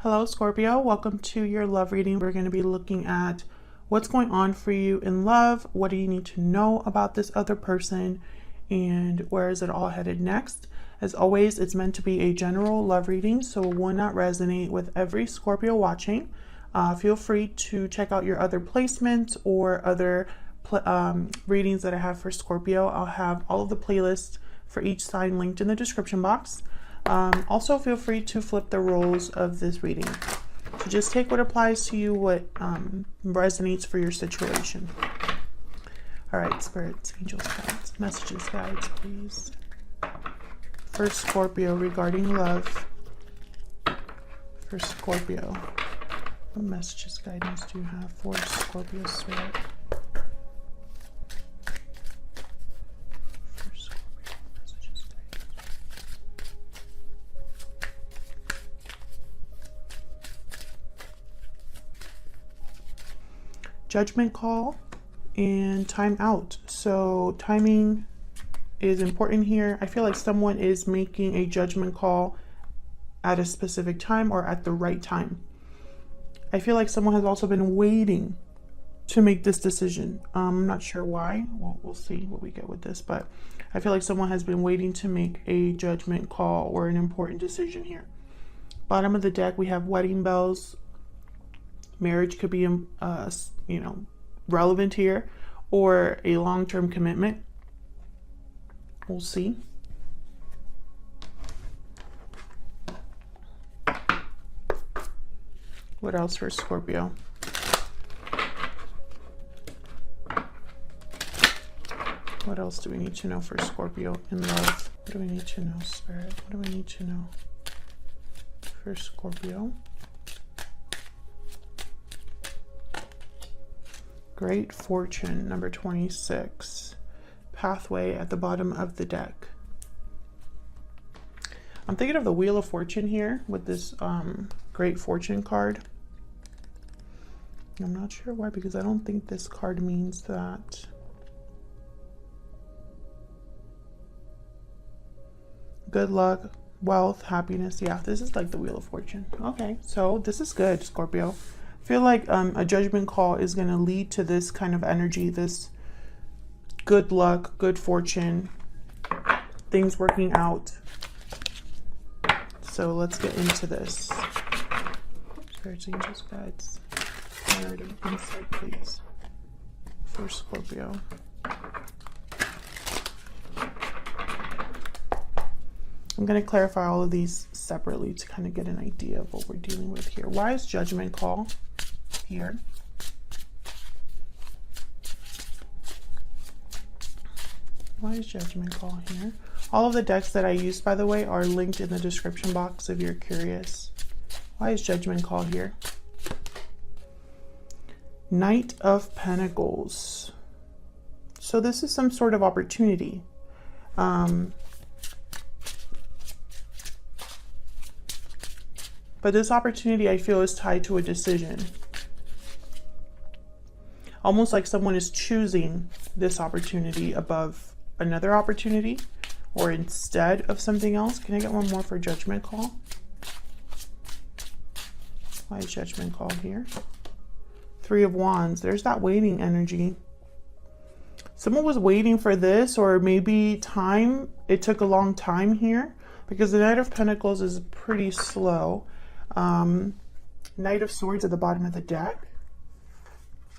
Hello Scorpio, welcome to your love reading. We're going to be looking at what's going on for you in love, what do you need to know about this other person, and where is it all headed next. As always, it's meant to be a general love reading, so it will not resonate with every Scorpio watching. Feel free to check out your other placements or other readings that I have for Scorpio. I'll have all of the playlists for each sign linked in the description box. Also feel free to flip the roles of this reading. So just take what applies to you, what resonates for your situation. All right, spirits, angels, guides, messages, guides, please. For Scorpio regarding love. For Scorpio, what messages, guidance do you have for Scorpio spirit? Judgment call and time out. So timing is important here. I feel like someone is making a judgment call at a specific time or at the right time. I feel like someone has also been waiting to make this decision. I'm not sure why. Well, we'll see what we get with this, but I feel like someone has been waiting to make a judgment call or an important decision here. Bottom of the deck, we have wedding bells. Marriage could be relevant here, or a long-term commitment. We'll see. What else for Scorpio? What else do we need to know for Scorpio in love? What do we need to know, Spirit? What do we need to know for Scorpio? Great Fortune, number 26. Pathway at the bottom of the deck. I'm thinking of the Wheel of Fortune here with this Great Fortune card. I'm not sure why, because I don't think this card means that. Good luck, wealth, happiness. Yeah, this is like the Wheel of Fortune. Okay, so this is good, Scorpio. I feel like a judgment call is going to lead to this kind of energy, this good luck, good fortune, things working out. So let's get into this. Spirits, angels, guides, narrative insight, please, for Scorpio. I'm going to clarify all of these separately to kind of get an idea of what we're dealing with here. Why is judgment call here? Why is judgment call here? All of the decks that I used, by the way, are linked in the description box if you're curious. Why is judgment call here? Knight of Pentacles. So this is some sort of opportunity. But this opportunity, I feel, is tied to a decision. Almost like someone is choosing this opportunity above another opportunity, or instead of something else. Can I get one more for judgment call? Why is judgment call here? Three of Wands. There's that waiting energy. Someone was waiting for this, or maybe time. It took a long time here because the Knight of Pentacles is pretty slow. Knight of Swords at the bottom of the deck,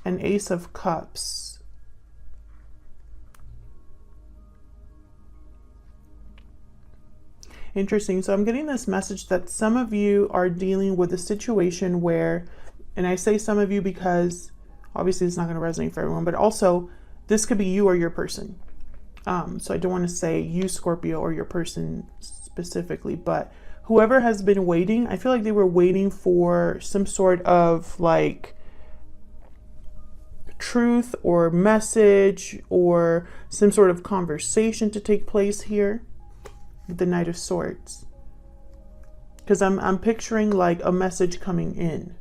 and Ace of Cups. Interesting. So I'm getting this message that some of you are dealing with a situation where, and I say some of you because obviously it's not going to resonate for everyone, but also this could be you or your person. So I don't want to say you, Scorpio, or your person specifically, but whoever has been waiting, I feel like they were waiting for some sort of like truth or message or some sort of conversation to take place here with the Knight of Swords. Because I'm picturing like a message coming in.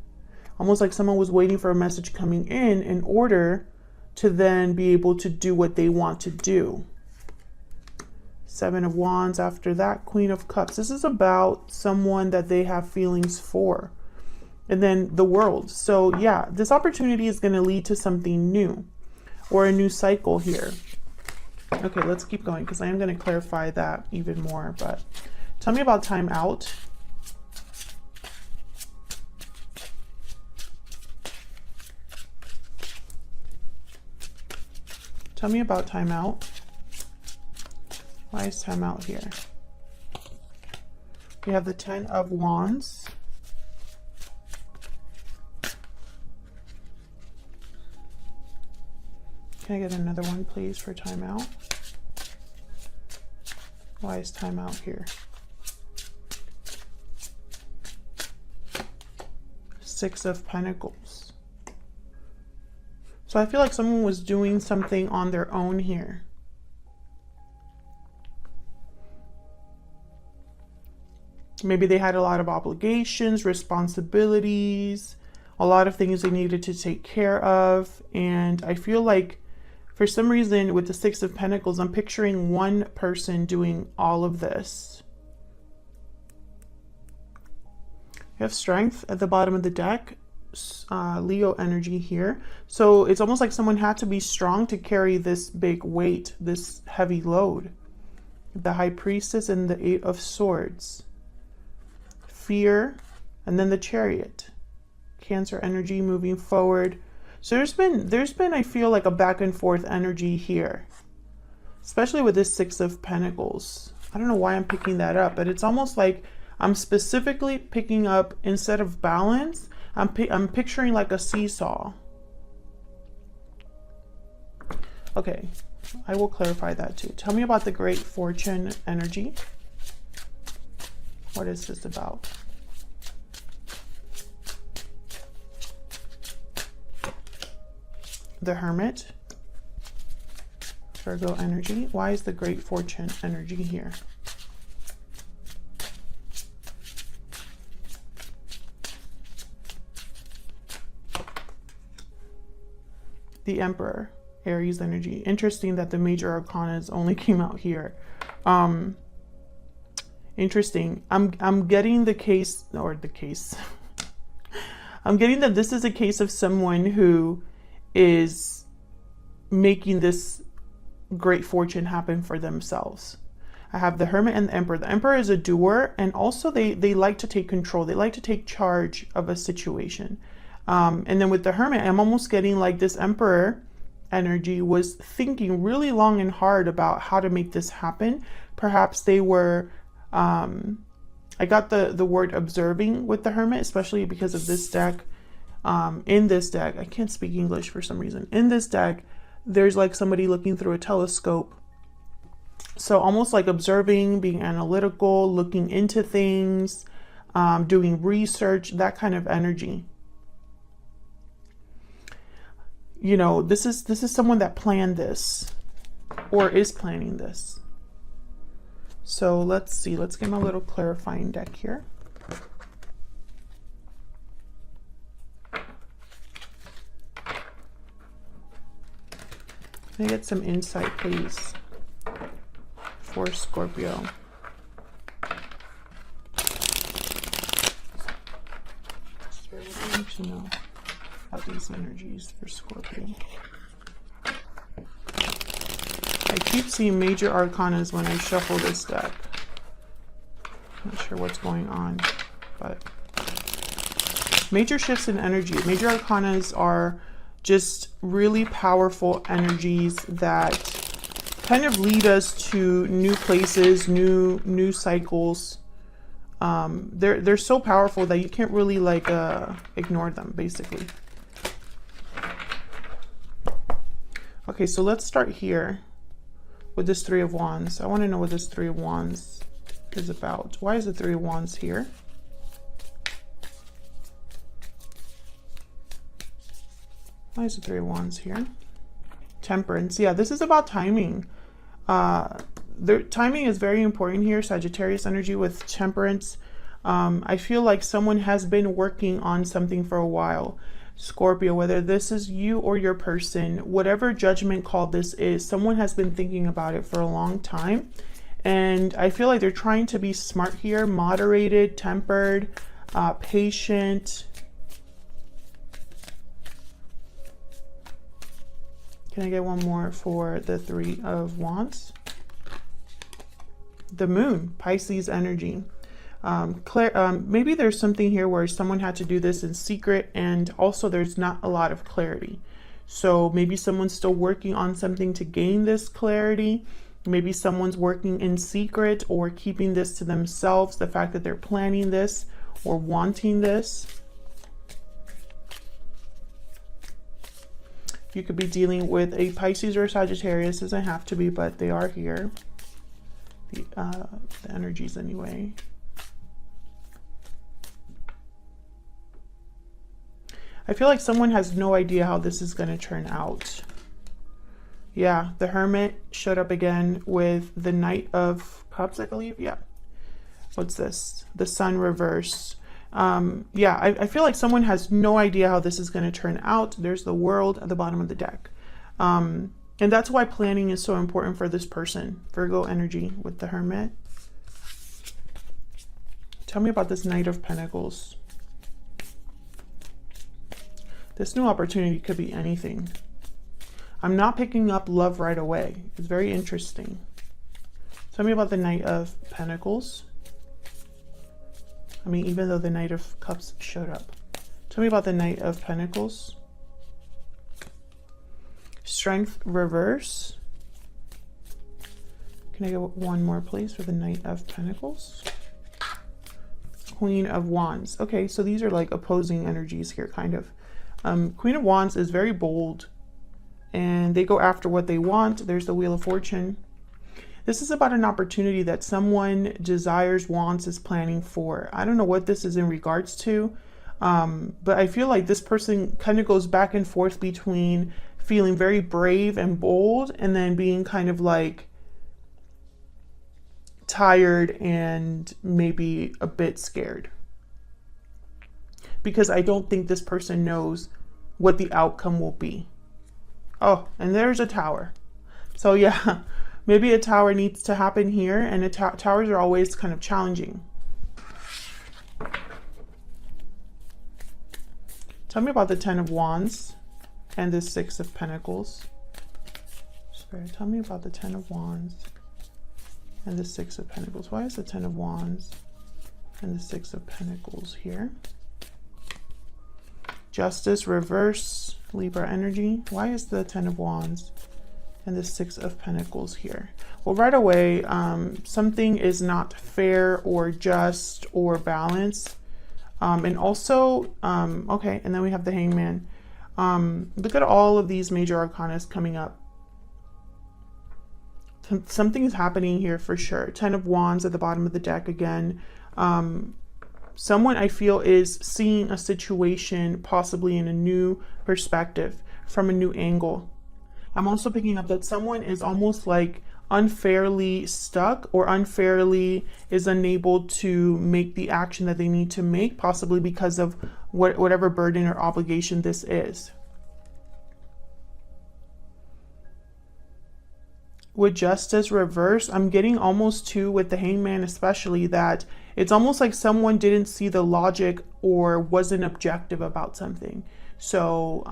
Almost like someone was waiting for a message coming in order to then be able to do what they want to do. Seven of Wands after that, Queen of Cups. This is about someone that they have feelings for. And then the World. So yeah, this opportunity is going to lead to something new or a new cycle here. Okay, let's keep going because I am going to clarify that even more. But tell me about timeout. Tell me about timeout. Why is timeout here? We have the 10 of Wands. Can I get another one, please, for timeout? Why is timeout here? 6 of Pentacles. So I feel like someone was doing something on their own here. Maybe they had a lot of obligations, responsibilities, a lot of things they needed to take care of. And I feel like for some reason with the 6 of Pentacles, I'm picturing one person doing all of this. You have Strength at the bottom of the deck, Leo energy here. So it's almost like someone had to be strong to carry this big weight, this heavy load. The High Priestess and the 8 of Swords. Fear, and then the Chariot. Cancer energy moving forward. So there's been I feel like a back and forth energy here, especially with this 6 of Pentacles. I don't know why I'm picking that up, but it's almost like I'm specifically picking up, instead of balance, I'm picturing like a seesaw. Okay, I will clarify that too. Tell me about the Great Fortune energy. What is this about? The Hermit, Virgo energy. Why is the Great Fortune energy here? The Emperor, Aries energy. Interesting that the major arcanas only came out here. Interesting. I'm getting the case, or the case. I'm getting that this is a case of someone who is making this great fortune happen for themselves. I have the Hermit and the Emperor. The Emperor is a doer, and also they like to take control. They like to take charge of a situation. And then with the Hermit, I'm almost getting like this Emperor energy was thinking really long and hard about how to make this happen. Perhaps they were, I got the word observing with the Hermit, especially because of this deck. In this deck, I can't speak English for some reason. In this deck, there's like somebody looking through a telescope. So almost like observing, being analytical, looking into things, doing research, that kind of energy. You know, this is someone that planned this or is planning this. So let's see, let's get my little clarifying deck here. Can I get some insight, please, for Scorpio? What do you need to know about these energies for Scorpio? I keep seeing major arcanas when I shuffle this deck. Not sure what's going on, but major shifts in energy. Major arcanas are just really powerful energies that kind of lead us to new places, new cycles. They're so powerful that you can't really like ignore them, basically. Okay, so let's start here with this 3 of Wands. I want to know what this 3 of Wands is about. Why is the 3 of Wands here? Why is the 3 of Wands here? Temperance. Yeah, this is about timing. Timing is very important here. Sagittarius energy with Temperance. I feel like someone has been working on something for a while. Scorpio, whether this is you or your person, whatever judgment call this is, someone has been thinking about it for a long time. And I feel like they're trying to be smart here, moderated, tempered, patient, Can I get one more for the Three of Wands? The Moon, Pisces energy. Maybe there's something here where someone had to do this in secret, and also there's not a lot of clarity. So maybe someone's still working on something to gain this clarity. Maybe someone's working in secret or keeping this to themselves, the fact that they're planning this or wanting this. You could be dealing with a Pisces or Sagittarius. Doesn't have to be, but they are here. The energies anyway. I feel like someone has no idea how this is going to turn out. Yeah, the Hermit showed up again with the Knight of Cups, I believe. Yeah. What's this? The Sun reverse. Yeah, I feel like someone has no idea how this is going to turn out. There's the World at the bottom of the deck. And that's why planning is so important for this person. Virgo energy with the Hermit. Tell me about this Knight of Pentacles. This new opportunity could be anything. I'm not picking up love right away. It's very interesting. Tell me about the Knight of Pentacles. I mean, even though the Knight of Cups showed up. Tell me about the Knight of Pentacles. Strength reverse. Can I get one more, please, for the Knight of Pentacles? Queen of Wands. Okay, so these are like opposing energies here, kind of. Queen of Wands is very bold, and they go after what they want. There's the Wheel of Fortune. This is about an opportunity that someone desires, wants, is planning for. I don't know what this is in regards to, but I feel like this person kind of goes back and forth between feeling very brave and bold and then being kind of like tired and maybe a bit scared. Because I don't think this person knows what the outcome will be. Oh, and there's a Tower. So yeah, maybe a Tower needs to happen here, and towers are always kind of challenging. Tell me about the Ten of Wands and the Six of Pentacles. Spirit, tell me about the Ten of Wands and the Six of Pentacles. Why is the Ten of Wands and the Six of Pentacles here? Justice reverse, Libra energy. Why is the Ten of Wands and the Six of Pentacles here? Well, right away, something is not fair or just or balanced. And also, okay, and then we have the Hangman. Look at all of these major arcana coming up. Something is happening here for sure. Ten of Wands at the bottom of the deck again. Someone I feel is seeing a situation possibly in a new perspective, from a new angle. I'm also picking up that someone is almost like unfairly stuck or unfairly is unable to make the action that they need to make, possibly because of whatever burden or obligation this is. With Justice reverse, I'm getting almost to, with the Hangman especially, that it's almost like someone didn't see the logic or wasn't objective about something. So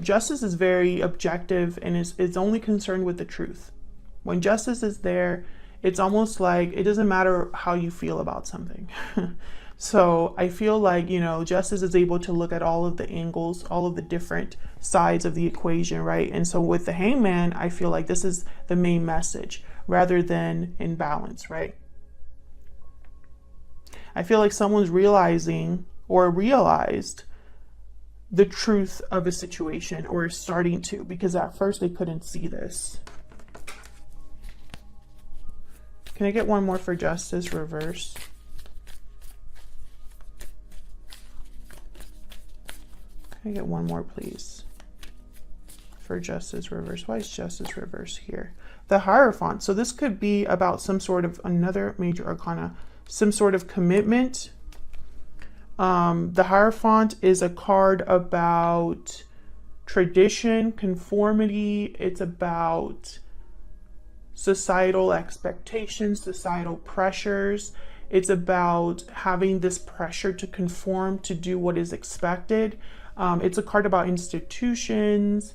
justice is very objective and is only concerned with the truth. When justice is there, it's almost like it doesn't matter how you feel about something. So I feel like, you know, justice is able to look at all of the angles, all of the different sides of the equation, right? And so with the Hangman, I feel like this is the main message rather than imbalance, right? I feel like someone's realizing or realized the truth of a situation, or is starting to, because at first they couldn't see this. Can I get one more for Justice reverse? Can I get one more, please, for Justice reverse? Why is Justice reverse here? The Hierophant. So this could be about some sort of another major arcana, some sort of commitment. The Hierophant is a card about tradition, conformity. It's about societal expectations, societal pressures. It's about having this pressure to conform, to do what is expected. It's a card about institutions,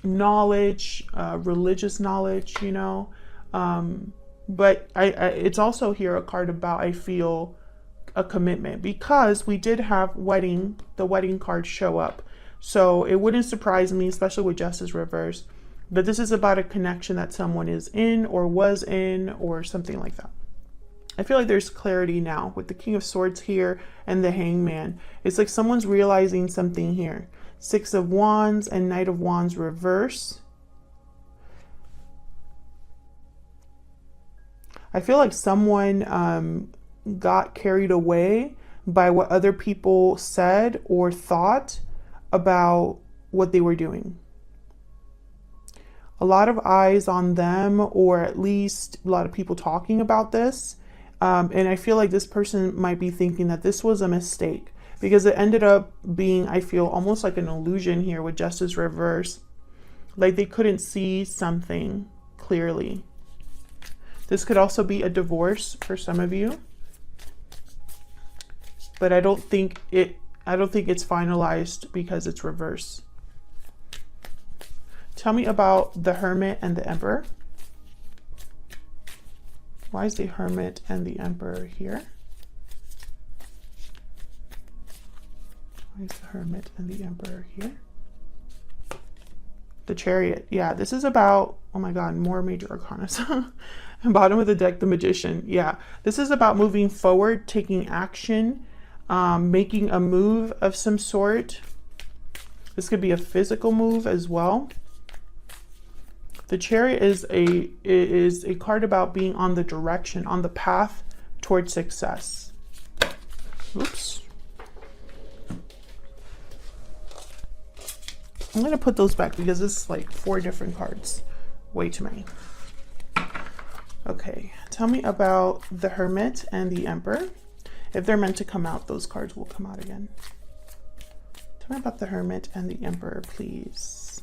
knowledge, religious knowledge, you know. But it's also here a card about, I feel, a commitment, because we did have the wedding card show up. So it wouldn't surprise me, especially with Justice reverse, that this is about a connection that someone is in or was in or something like that. I feel like there's clarity now with the King of Swords here and the Hangman. It's like someone's realizing something here. 6 of Wands and Knight of Wands reverse. I feel like someone got carried away by what other people said or thought about what they were doing. A lot of eyes on them, or at least a lot of people talking about this. And I feel like this person might be thinking that this was a mistake, because it ended up being, I feel, almost like an illusion here with Justice reverse. Like they couldn't see something clearly. This could also be a divorce for some of you. But I don't think it's finalized because it's reverse. Tell me about the Hermit and the Emperor. Why is the Hermit and the Emperor here? Why is the Hermit and the Emperor here? The Chariot. Yeah, this is about, oh my God, more major arcana. Bottom of the deck, the Magician. Yeah, this is about moving forward, taking action, making a move of some sort. This could be a physical move as well. The Chariot is a card about being on the direction, on the path towards success. Oops. I'm going to put those back because this is like 4 different cards. Way too many. Okay, tell me about the Hermit and the Emperor. If they're meant to come out, those cards will come out again. Tell me about the Hermit and the Emperor, please.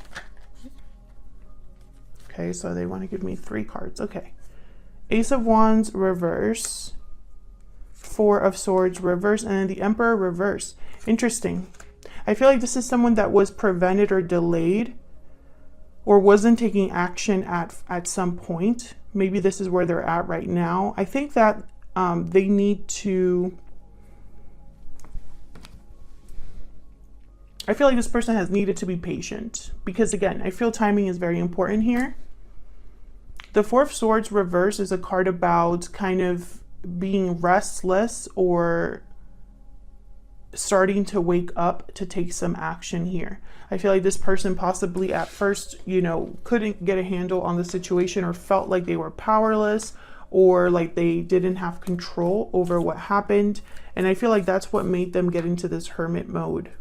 Okay, so they want to give me 3 cards. Okay. Ace of Wands reverse. 4 of Swords reverse. And then the Emperor reverse. Interesting. I feel like this is someone that was prevented or delayed, or wasn't taking action at some point. Maybe this is where they're at right now. I think that they need to... I feel like this person has needed to be patient, because again, I feel timing is very important here. The 4 of Swords reverse is a card about kind of being restless or starting to wake up to take some action here. I feel like this person possibly at first, you know, couldn't get a handle on the situation, or felt like they were powerless, or like they didn't have control over what happened. And I feel like that's what made them get into this hermit mode,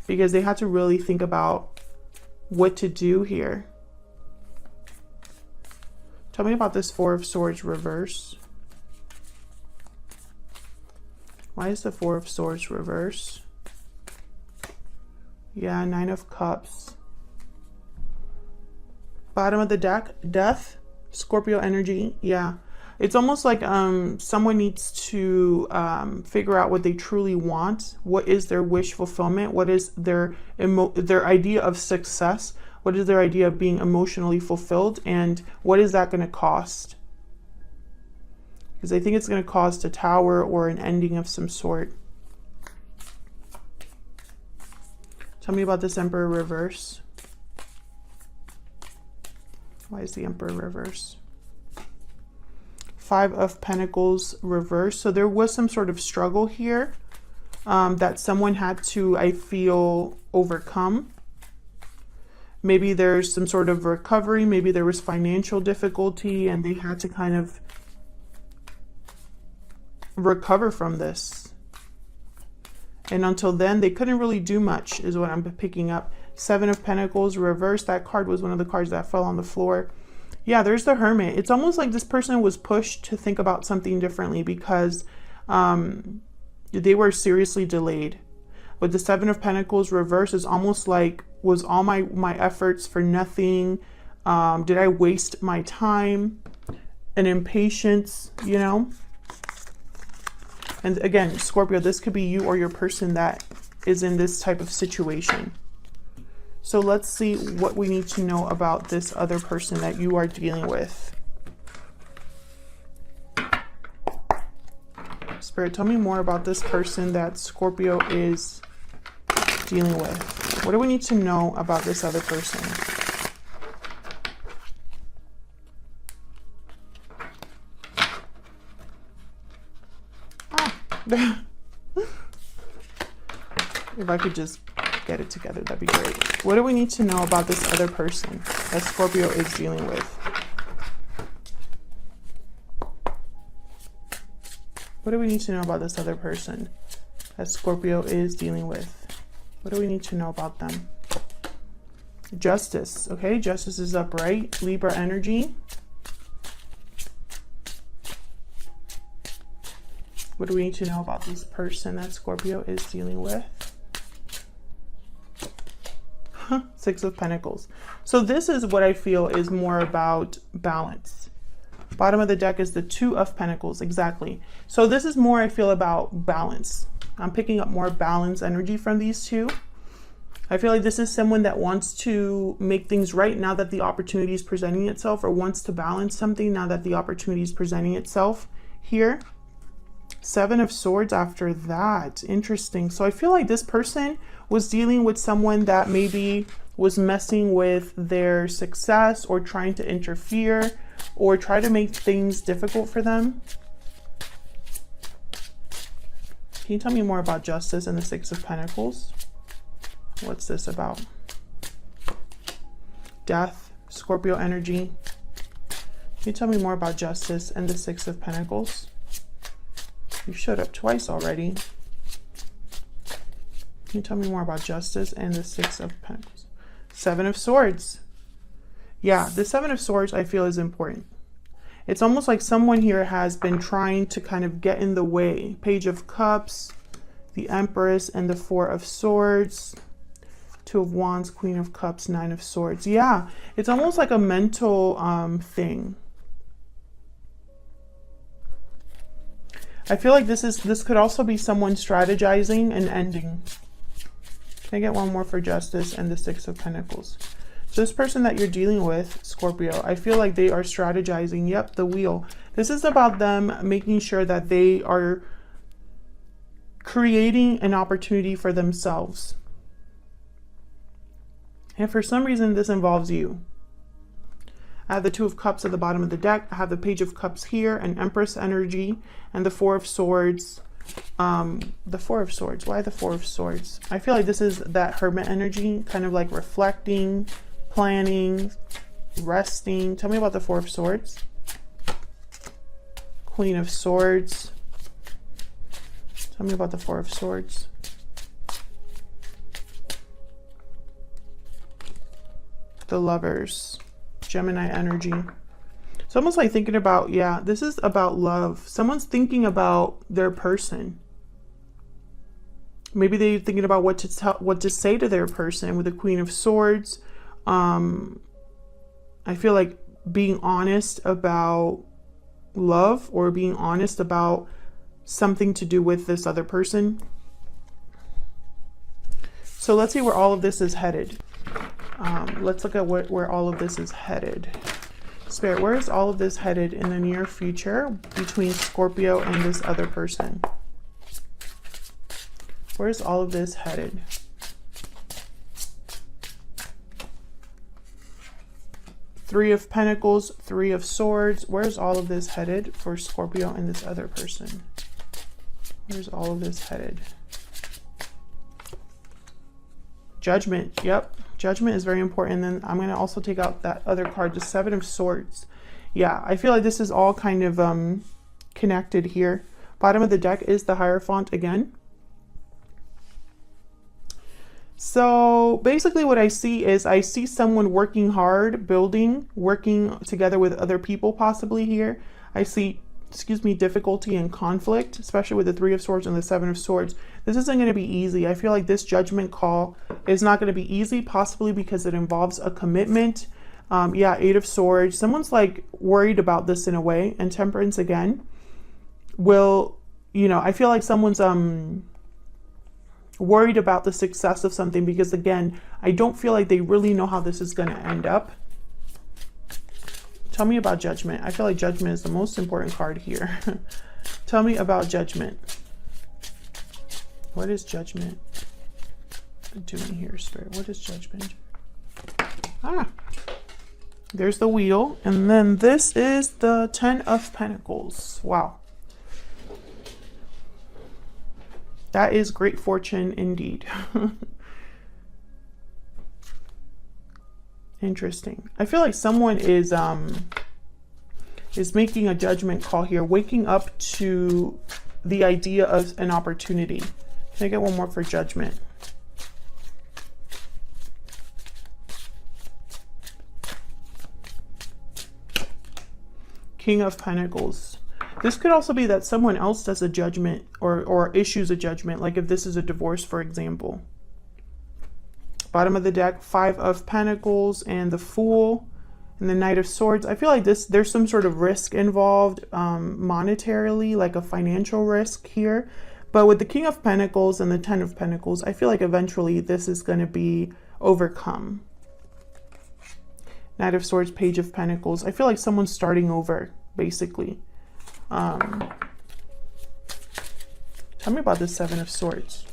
because they had to really think about what to do here. Tell me about this 4 of Swords reverse. Why is the 4 of Swords reverse? Yeah, 9 of Cups. Bottom of the deck, Death, Scorpio energy. Yeah, it's almost like someone needs to figure out what they truly want. What is their wish fulfillment? What is their idea of success? What is their idea of being emotionally fulfilled? And what is that going to cost? Because I think it's going to cost a tower or an ending of some sort. Tell me about this Emperor reverse. Why is the Emperor reverse? 5 of Pentacles reverse. So there was some sort of struggle here that someone had to, I feel, overcome. Maybe there's some sort of recovery. Maybe there was financial difficulty and they had to kind of recover from this. And until then, they couldn't really do much, is what I'm picking up. 7 of Pentacles reverse. That card was one of the cards that fell on the floor. Yeah, there's the Hermit. It's almost like this person was pushed to think about something differently, because they were seriously delayed. With the 7 of Pentacles reverse, is almost like, was all my efforts for nothing? Did I waste my time? An impatience, you know? And again, Scorpio, this could be you or your person that is in this type of situation. So let's see what we need to know about this other person that you are dealing with. Spirit, tell me more about this person that Scorpio is dealing with. What do we need to know about this other person? If I could just get it together, that'd be great. What do we need to know about this other person that Scorpio is dealing with? What do we need to know about this other person that Scorpio is dealing with? What do we need to know about them? Justice. Okay, justice is upright. Libra energy. What do we need to know about this person that Scorpio is dealing with? Six of Pentacles. So this is what I feel is more about balance. Bottom of the deck is the Two of Pentacles. Exactly. So this is more, I feel, about balance. I'm picking up more balance energy from these two. I feel like this is someone that wants to make things right now that the opportunity is presenting itself, or wants to balance something now that the opportunity is presenting itself here. Seven of Swords after that. Interesting. So I feel like this person was dealing with someone that maybe was messing with their success, or trying to interfere, or try to make things difficult for them. Can you tell me more about justice and the Six of Pentacles? What's this about? Death, Scorpio energy. Can you tell me more about justice and the Six of Pentacles? You showed up twice already. Can you tell me more about justice and the Six of Pentacles? Seven of Swords. Yeah, the Seven of Swords I feel is important. It's almost like someone here has been trying to kind of get in the way. Page of Cups, the Empress, and the Four of Swords. Two of Wands, Queen of Cups, Nine of Swords. Yeah, it's almost like a mental thing. I feel like this could also be someone strategizing and ending. Can I get one more for justice and the Six of Pentacles? So this person that you're dealing with, Scorpio, I feel like they are strategizing. Yep, the Wheel. This is about them making sure that they are creating an opportunity for themselves. And for some reason, this involves you. I have the Two of Cups at the bottom of the deck. I have the Page of Cups here, and Empress energy, and the Four of Swords. The Four of Swords. Why the Four of Swords? I feel like this is that Hermit energy, kind of like reflecting, planning, resting. Tell me about the Four of Swords. Queen of Swords. Tell me about the Four of Swords. The Lovers. Gemini energy. It's almost like thinking about, yeah, this is about love. Someone's thinking about their person. Maybe they're thinking about what to say to their person with the Queen of Swords. I feel like being honest about love, or being honest about something to do with this other person. So let's see where all of this is headed. Let's look at where all of this is headed. Spirit, where is all of this headed in the near future between Scorpio and this other person? Where is all of this headed? Three of Pentacles, Three of Swords. Where's all of this headed for Scorpio and this other person? Where's all of this headed? Judgment. Yep. Judgment is very important. And then I'm going to also take out that other card, the Seven of Swords. Yeah, I feel like this is all kind of connected here. Bottom of the deck is the Hierophant again. So basically what I see is I see someone working hard, building, working together with other people possibly here. I see, difficulty and conflict, especially with the Three of Swords and the Seven of Swords. This isn't going to be easy. I feel like this judgment call is not going to be easy, possibly because it involves a commitment. Yeah, Eight of Swords. Someone's like worried about this in a way. And Temperance again will, I feel like someone's worried about the success of something, because again, I don't feel like they really know how this is going to end up. Tell me about Judgment. I feel like Judgment is the most important card here. Tell me about Judgment. What is Judgment doing here, Spirit? What is Judgment? Ah, there's the Wheel. And then this is the 10 of Pentacles. Wow. That is great fortune indeed. Interesting. I feel like someone is making a judgment call here, waking up to the idea of an opportunity. Can I get one more for Judgment? King of Pentacles. This could also be that someone else does a judgment or issues a judgment, like if this is a divorce, for example. Bottom of the deck, 5 of Pentacles and the Fool and the Knight of Swords. I feel like there's some sort of risk involved monetarily, like a financial risk here. But with the King of Pentacles and the 10 of Pentacles, I feel like eventually this is going to be overcome. Knight of Swords, Page of Pentacles. I feel like someone's starting over, basically. Tell me about the 7 of Swords.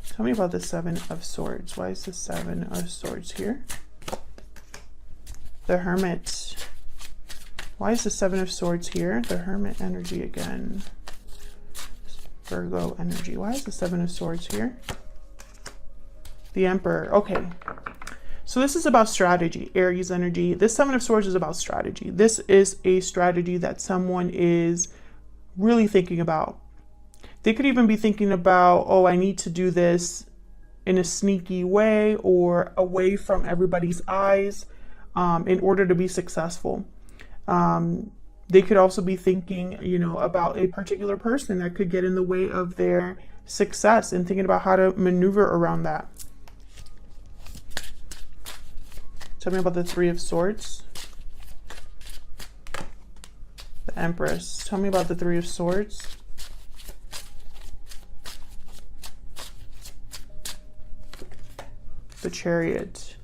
Tell me about the 7 of Swords. Why is the 7 of Swords here? The Hermit. Why is the 7 of Swords here? The Hermit energy again. Virgo energy. Why is the 7 of Swords here? The Emperor. Okay. So this is about strategy, Aries energy. This 7 of Swords is about strategy. This is a strategy that someone is really thinking about. They could even be thinking about, oh, I need to do this in a sneaky way or away from everybody's eyes in order to be successful. They could also be thinking, you know, about a particular person that could get in the way of their success and thinking about how to maneuver around that. Tell me about the 3 of Swords. The Empress. Tell me about the 3 of Swords. The Chariot.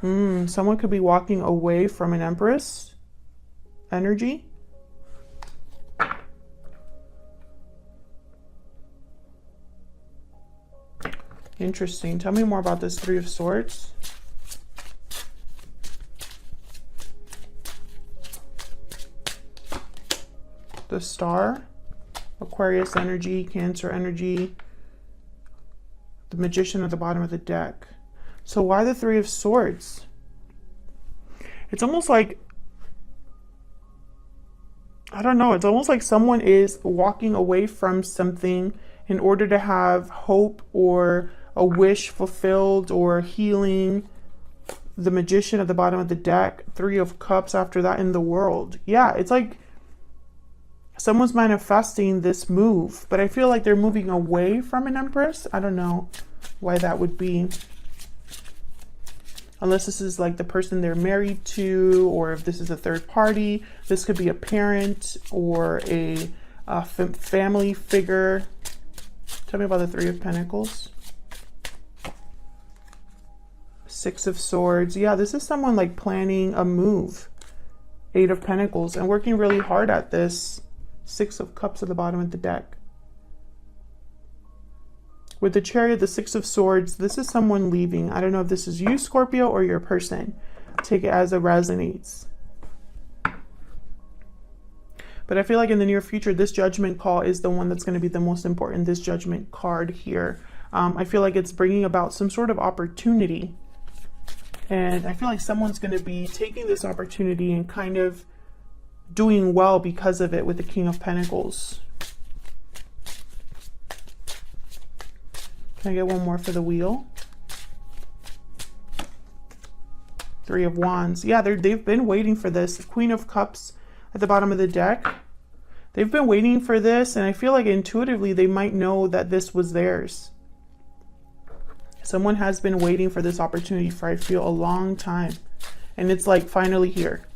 Someone could be walking away from an Empress energy. Interesting. Tell me more about this 3 of Swords. The Star, Aquarius energy, Cancer energy, the Magician at the bottom of the deck. So why the 3 of Swords? It's almost like, I don't know, it's almost like someone is walking away from something in order to have hope or a wish fulfilled or healing. The Magician at the bottom of the deck, 3 of Cups after that in the World. Yeah, it's like someone's manifesting this move, but I feel like they're moving away from an Empress. I don't know why that would be. Unless this is like the person they're married to, or if this is a third party. This could be a parent or a family figure. Tell me about the 3 of Pentacles. 6 of Swords. Yeah, this is someone like planning a move. 8 of Pentacles and working really hard at this. 6 of Cups at the bottom of the deck. With the Chariot, the 6 of Swords, this is someone leaving. I don't know if this is you, Scorpio, or your person. Take it as it resonates. But I feel like in the near future, this judgment call is the one that's going to be the most important. This judgment card here. I feel like it's bringing about some sort of opportunity. And I feel like someone's going to be taking this opportunity and kind of doing well because of it with the King of Pentacles. Can I get one more for the Wheel? 3 of Wands. Yeah, they've been waiting for this. Queen of Cups at the bottom of the deck. They've been waiting for this, and I feel like intuitively they might know that this was theirs. Someone has been waiting for this opportunity for, I feel, a long time. And it's like finally here.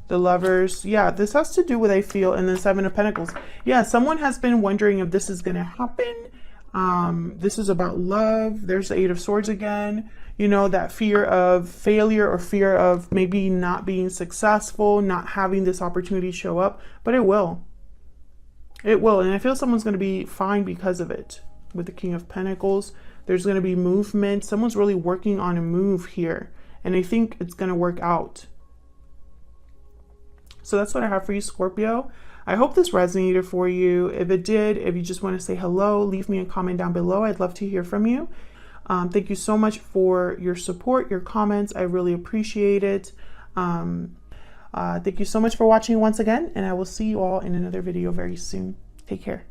the Lovers. Yeah, this has to do with, I feel, and the Seven of Pentacles. Yeah, someone has been wondering if this is going to happen. This is about love. There's the Eight of Swords again. You know, that fear of failure or fear of maybe not being successful, not having this opportunity show up, but it will. It will. And I feel someone's going to be fine because of it. With the King of Pentacles, there's going to be movement. Someone's really working on a move here. And I think it's going to work out. So that's what I have for you, Scorpio. I hope this resonated for you. If it did, if you just want to say hello, leave me a comment down below. I'd love to hear from you. Thank you so much for your support, your comments. I really appreciate it. Thank you so much for watching once again, and I will see you all in another video very soon. Take care.